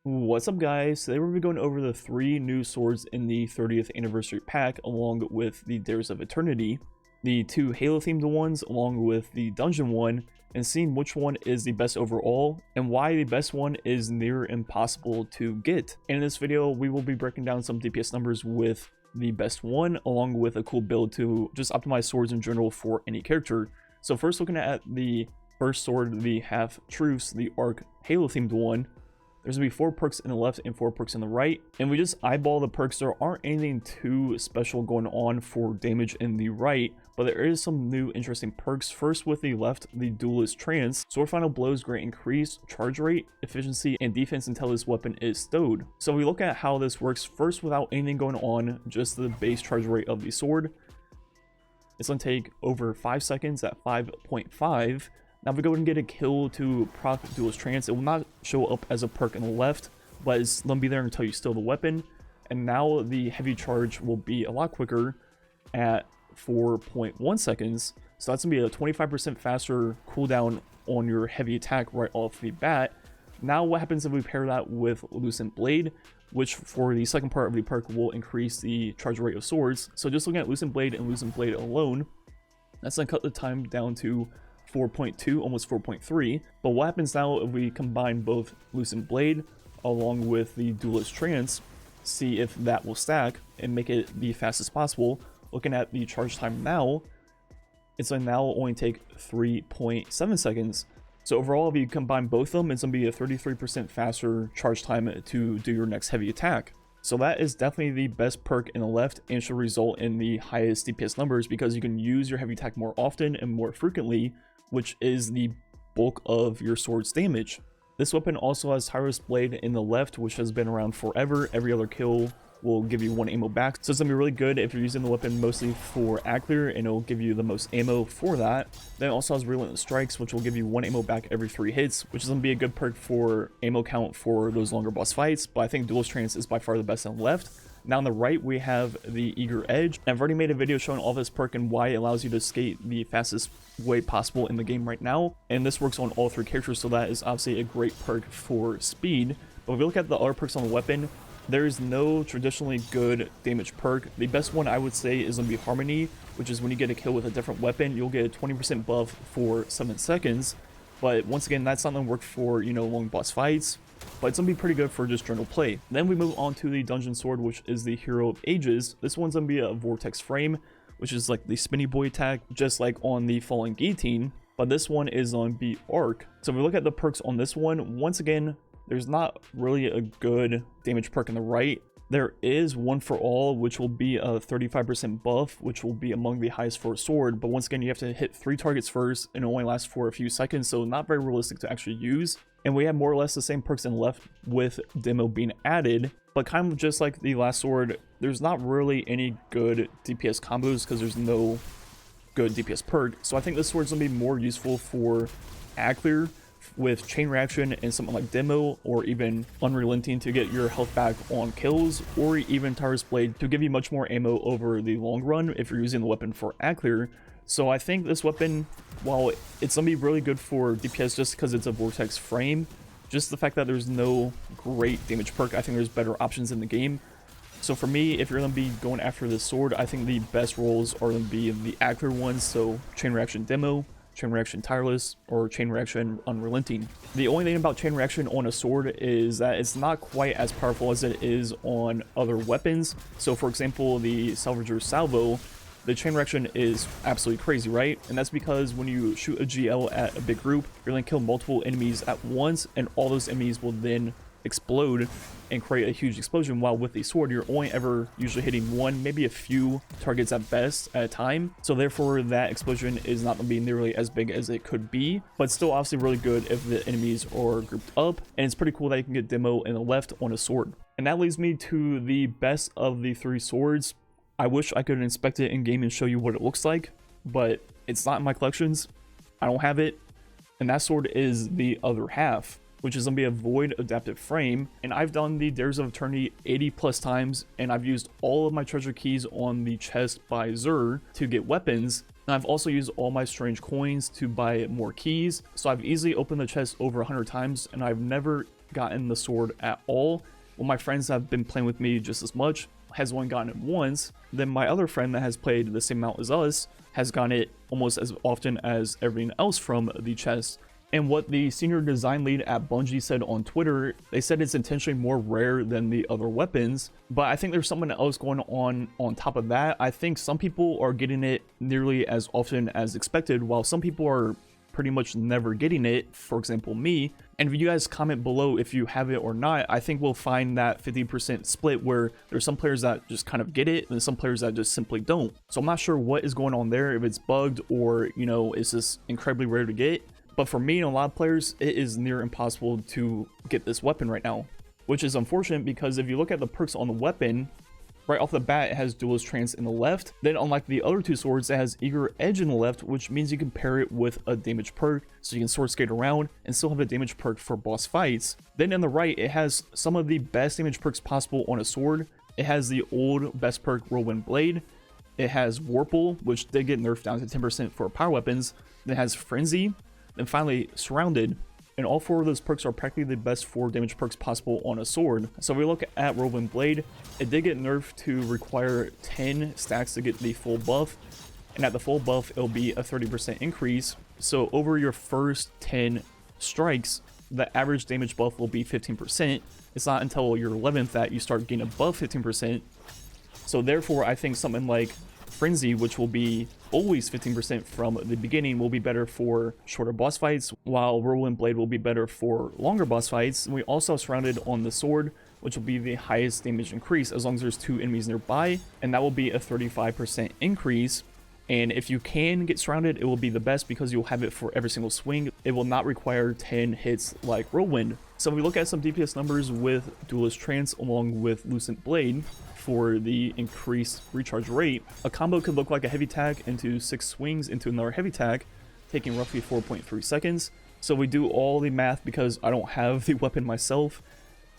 What's up, guys? Today we're going to be going over the 3 new swords in the 30th anniversary pack, along with the Dares of Eternity, the 2 Halo themed ones, along with the dungeon one, and seeing which one is the best overall, and why the best one is near impossible to get. And in this video, we will be breaking down some DPS numbers with the best one, along with a cool build to just optimize swords in general for any character. So first, looking at the first sword, the Half Truce, the Arc Halo themed one, there's gonna be 4 perks in the left and 4 perks in the right, and we just eyeball the perks. There aren't anything too special going on for damage in the right, but there is some new interesting perks. First, with the left, the Duelist Trance. Sword Final Blows grant increased charge rate, efficiency, and defense until this weapon is stowed. So we look at how this works first without anything going on, just the base charge rate of the sword. It's gonna take over 5 seconds at 5.5. Now if we go ahead and get a kill to proc Duelist Trance, it will not show up as a perk in the left, but it's going to be there until you steal the weapon. And now the heavy charge will be a lot quicker at 4.1 seconds. So that's going to be a 25% faster cooldown on your heavy attack right off the bat. Now what happens if we pair that with Lucent Blade, which for the second part of the perk will increase the charge rate of swords. So just looking at Lucent Blade and Lucent Blade alone, that's going to cut the time down to 4.2, almost 4.3. But what happens now if we combine both Lucent Blade along with the Duelist Trance, see if that will stack and make it the fastest possible. Looking at the charge time now, it's going to now only take 3.7 seconds. So overall, if you combine both of them, it's going to be a 33% faster charge time to do your next heavy attack. So that is definitely the best perk in the left and should result in the highest DPS numbers, because you can use your heavy attack more often and more frequently, which is the bulk of your sword's damage. This weapon also has Tireless Blade in the left, which has been around forever. Every other kill will give you 1 ammo back. So it's going to be really good if you're using the weapon mostly for Aclear, and it will give you the most ammo for that. Then it also has Relentless Strikes, which will give you 1 ammo back every 3 hits, which is going to be a good perk for ammo count for those longer boss fights. But I think Duelist Trance is by far the best on the left. Now on the right, we have the Eager Edge. I've already made a video showing all this perk and why it allows you to skate the fastest way possible in the game right now. And this works on all 3 characters, so that is obviously a great perk for speed. But if we look at the other perks on the weapon, there is no traditionally good damage perk. The best one I would say is going to be Harmony, which is when you get a kill with a different weapon, you'll get a 20% buff for 7 seconds. But once again, that's not going to work for, long boss fights. But it's going to be pretty good for just general play. Then we move on to the Dungeon Sword, which is the Hero of Ages. This one's going to be a Vortex Frame, which is like the Spinny Boy attack, just like on the Falling Guillotine. But this one is on the Arc. So if we look at the perks on this one, once again, there's not really a good damage perk in the right. There is One for All, which will be a 35% buff, which will be among the highest for a sword. But once again, you have to hit 3 targets first, and it only lasts for a few seconds, so not very realistic to actually use. And we have more or less the same perks in the left with Demo being added. But kind of just like the last sword, there's not really any good DPS combos because there's no good DPS perk. So I think this sword's going to be more useful for Aclear with Chain Reaction and something like Demo, or even Unrelenting to get your health back on kills, or even Tireless Blade to give you much more ammo over the long run if you're using the weapon for Aclear. So I think this weapon, while it's going to be really good for DPS just because it's a Vortex Frame, just the fact that there's no great damage perk, I think there's better options in the game. So for me, if you're going to be going after this sword, I think the best roles are going to be the Aclear ones, so Chain Reaction Demo, Chain Reaction Tireless, or Chain Reaction Unrelenting. The only thing about Chain Reaction on a sword is that it's not quite as powerful as it is on other weapons. So for example, the Salvager Salvo, the Chain Reaction is absolutely crazy, right? And that's because when you shoot a GL at a big group, you're going to kill multiple enemies at once, and all those enemies will then explode and create a huge explosion, while with the sword you're only ever usually hitting 1, maybe a few targets at best at a time. So therefore that explosion is not going to be nearly as big as it could be, but still obviously really good if the enemies are grouped up. And it's pretty cool that you can get Demo in the left on a sword. And that leads me to the best of the 3 swords. I wish I could inspect it in game and show you what it looks like, but it's not in my collections. I don't have it. And that sword is the Other Half, which is going to be a Void Adaptive Frame. And I've done the Dares of Eternity 80 plus times, and I've used all of my treasure keys on the chest by Zur to get weapons. And I've also used all my strange coins to buy more keys. So I've easily opened the chest over 100 times, and I've never gotten the sword at all. Well, my friends have been playing with me just as much has only gotten it once. Then my other friend that has played the same amount as us has gotten it almost as often as everything else from the chest. And what the senior design lead at Bungie said on Twitter, they said it's intentionally more rare than the other weapons. But I think there's something else going on top of that. I think some people are getting it nearly as often as expected, while some people are pretty much never getting it, for example me. And if you guys comment below if you have it or not, I think we'll find that 50% split where there's some players that just kind of get it and some players that just simply don't. So I'm not sure what is going on there, if it's bugged or, you know, it's just incredibly rare to get. But for me and a lot of players, it is near impossible to get this weapon right now, which is unfortunate because if you look at the perks on the weapon, right off the bat, it has Duelist Trance in the left. Then unlike the other two swords, it has Eager Edge in the left, which means you can pair it with a damage perk, so you can sword skate around and still have a damage perk for boss fights. Then in the right, it has some of the best damage perks possible on a sword. It has the old best perk Whirlwind Blade. It has Warple, which did get nerfed down to 10% for power weapons. Then it has Frenzy. Then finally, Surrounded. And all four of those perks are practically the best 4 damage perks possible on a sword. So if we look at Whirlwind Blade, it did get nerfed to require 10 stacks to get the full buff. And at the full buff, it'll be a 30% increase. So over your first 10 strikes, the average damage buff will be 15%. It's not until your 11th that you start getting above 15%. So therefore, I think something like Frenzy, which will be always 15% from the beginning, will be better for shorter boss fights, while Whirlwind Blade will be better for longer boss fights. And we also have Surrounded on the sword, which will be the highest damage increase as long as there's 2 enemies nearby, and that will be a 35% increase. And if you can get Surrounded, it will be the best because you'll have it for every single swing. It will not require 10 hits like Whirlwind. So if we look at some DPS numbers with Duelist Trance along with Lucent Blade for the increased recharge rate, a combo could look like a heavy tag into 6 swings into another heavy tag, taking roughly 4.3 seconds. So we do all the math because I don't have the weapon myself.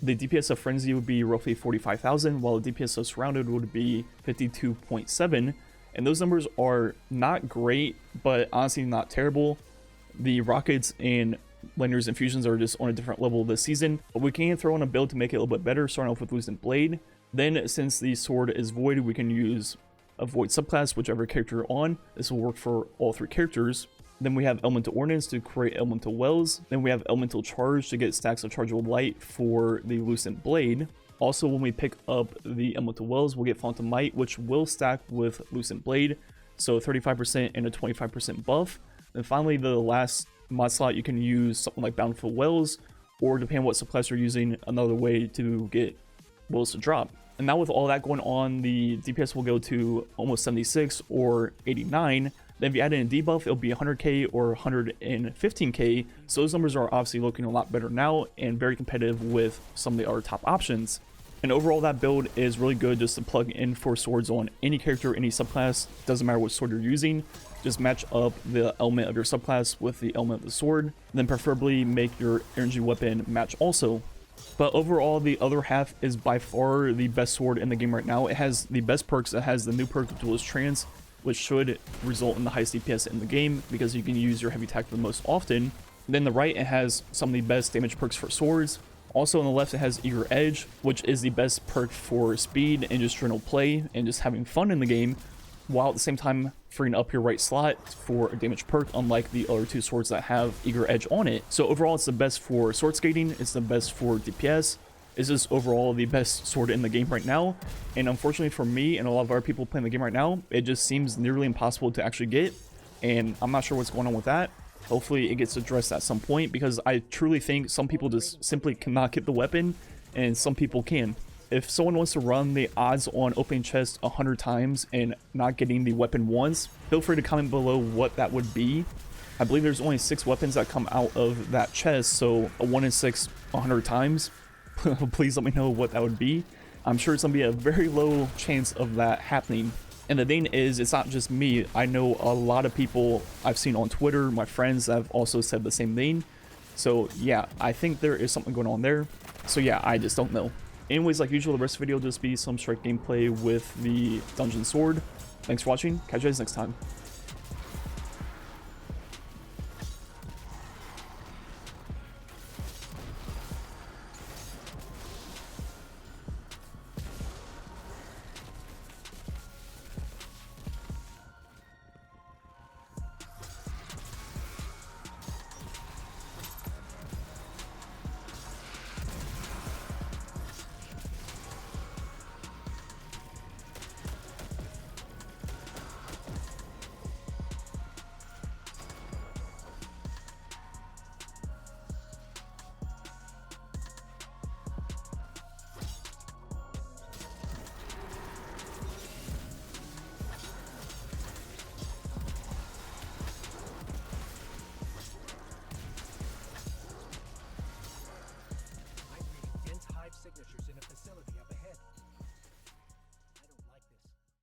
The DPS of Frenzy would be roughly 45,000, while the DPS of Surrounded would be 52.7. And those numbers are not great, but honestly not terrible. The rockets and Blenders and Fusions are just on a different level this season, but we can throw on a build to make it a little bit better, starting off with Lucent Blade. Then, since the sword is void, we can use a void subclass, whichever character you're on. This will work for all 3 characters. Then we have Elemental Ordnance to create Elemental Wells. Then we have Elemental Charge to get stacks of Chargeable Light for the Lucent Blade. Also, when we pick up the Elemental Wells, we'll get Phantom Might, which will stack with Lucent Blade, so 35% and a 25% buff. And finally, the last mod slot, you can use something like Bountiful Wells, or depending on what subclass you're using, another way to get Wells to drop. And now with all that going on, the DPS will go to almost 76 or 89. Then if you add in a debuff, it'll be 100k or 115k. So those numbers are obviously looking a lot better now and very competitive with some of the other top options. And overall, that build is really good just to plug in for swords on any character, any subclass. Doesn't matter what sword you're using. Just match up the element of your subclass with the element of the sword. Then preferably make your energy weapon match also. But overall, the other half is by far the best sword in the game right now. It has the best perks. It has the new perk of Duelist Trance, which should result in the highest DPS in the game because you can use your heavy attack the most often. Then the right, it has some of the best damage perks for swords. Also on the left, it has Eager Edge, which is the best perk for speed and just general play and just having fun in the game, while at the same time freeing up your right slot for a damage perk, unlike the other 2 swords that have Eager Edge on it. So overall, it's the best for sword skating, it's the best for DPS, it's just overall the best sword in the game right now. And unfortunately for me and a lot of other people playing the game right now, it just seems nearly impossible to actually get, and I'm not sure what's going on with that. Hopefully it gets addressed at some point, because I truly think some people just simply cannot get the weapon and some people can. If someone wants to run the odds on opening chest 100 times and not getting the weapon once, feel free to comment below what that would be. I believe there's only 6 weapons that come out of that chest, so a 1 in 6 100 times. Please let me know what that would be. I'm sure it's going to be a very low chance of that happening. And the thing is, it's not just me. I know a lot of people I've seen on Twitter, my friends have also said the same thing. So yeah, I think there is something going on there. So yeah, I just don't know. Anyways, like usual, the rest of the video will just be some straight gameplay with the dungeon sword. Thanks for watching. Catch you guys next time.